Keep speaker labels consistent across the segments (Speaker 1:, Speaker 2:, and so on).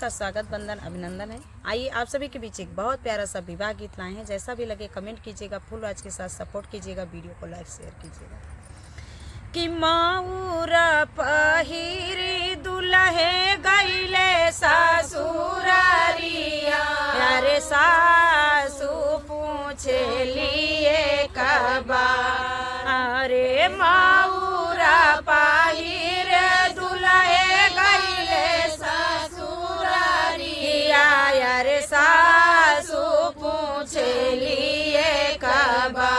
Speaker 1: का स्वागत वंदन अभिनंदन है। आइए आप सभी के बीच एक बहुत प्यारा सा विवाह गीत लाए हैं। जैसा भी लगे कमेंट कीजिएगा, फुल वॉच के साथ सपोर्ट कीजिएगा, वीडियो को लाइक शेयर कीजिएगा। कि मऊरा पहिरी दुल्हे गईले सासुरारिया, अरे सासू पूछे लिए कबा, अरे मऊरा पहिर दुल्हे गईले सासुरारिया, अरे सासू पूछे लिए कबा,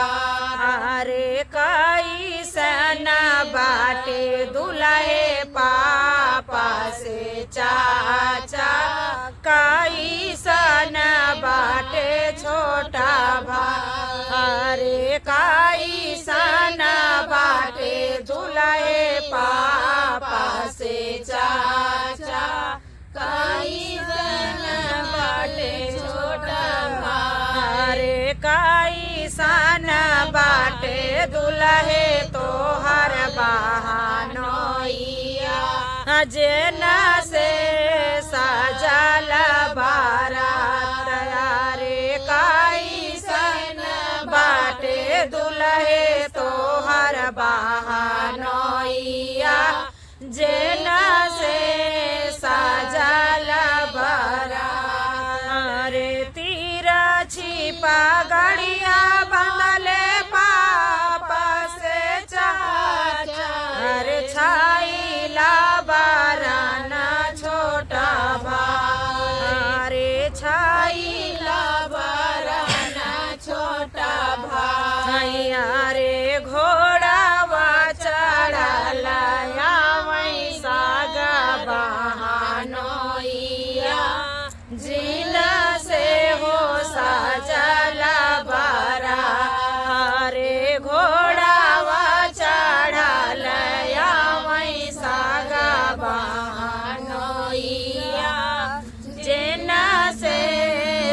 Speaker 1: अरे कैसन बाटे दुल्हे पापा से चाचा, कैसन बाटे छोटा भाई, अरे कैसन बाटे दुल्हे पापा से चाचा, कैसन बाटे छोटा भाई, अरे कैसन बाटे दुल्हे तोहर बहनोइया, जेना से सजल बारात, अरे कैसन बाटे दुल्हे तोहर बहनोइया, जेना से सजल बारात, अरे तीरा छिपा गड़िया बंधले पापा से चाचा, अरे छाईला बाराना छोटा भाई, अरे छाईला बाराना छोटा भाई, अरे घोड़ावा चढ़ला वैसा बहनोइया, जिना से हो सजल बारा, अरे घोड़ावा चढ़ल वैसा बहनोइया, जिना से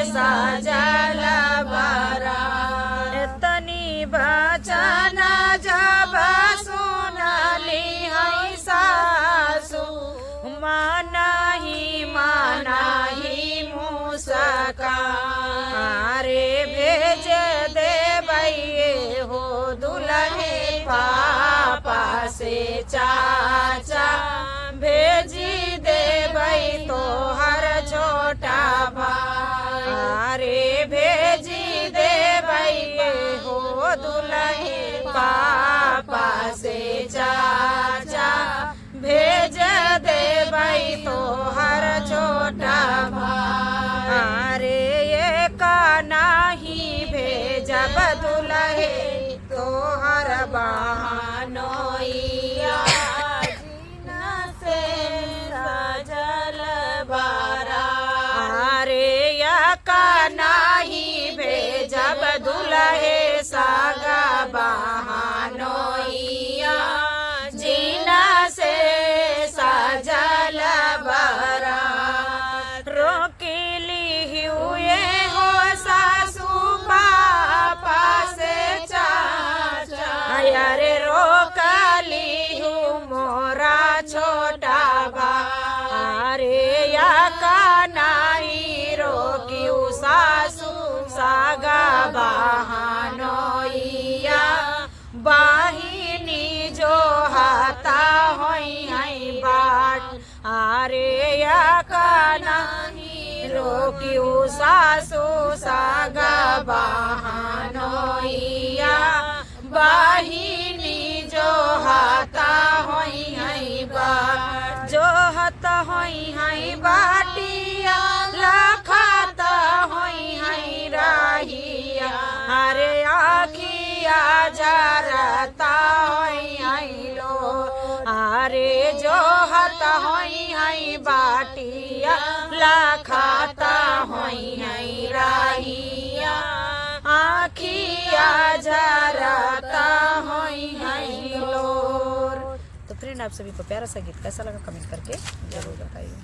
Speaker 1: सजल बारा। तनी बचन जब सुनली है सासू, मानही मुसका, अरे भेज देबै हो दुल्हे पापा से चाचा, भेजी देबै तोहर छोटा भाई, अरे भेजी देबै हो दुल्हे पापा से चाचा, भेज देबै तोहर छोटा भाई, अरे ये नाही भेजब दुल्हे तोहर बहनोइया, जिना से सजल बारा, अरे या नाही भेजब दुल्हे सागा बहनोइया, जिना से सजल बारा। रोकिली हुए हो सासू पापा से चाचा, अरे रोकली हूँ मोरा छोटा भाई, अरे या नाही रोकियू सासू सागा बहनोइया, बाहिनी जो हाथा होई है बाट, अरे या नाही रोकियू सासू सागा बहनोइया, बाहिनी जो हाथा होई है बाट, जो हाथा होई है बाटिया, लखाता होई है राहिया, अरे आखिया जरता होई है लो, अरे जो हाथा होई है बाटिया, लखाता होई है राहिया, आखिया जरता होई है लोर। तो फ्रेंड, आप सभी को प्यारा सा गीत कैसा लगा कमेंट करके जरूर बताइए।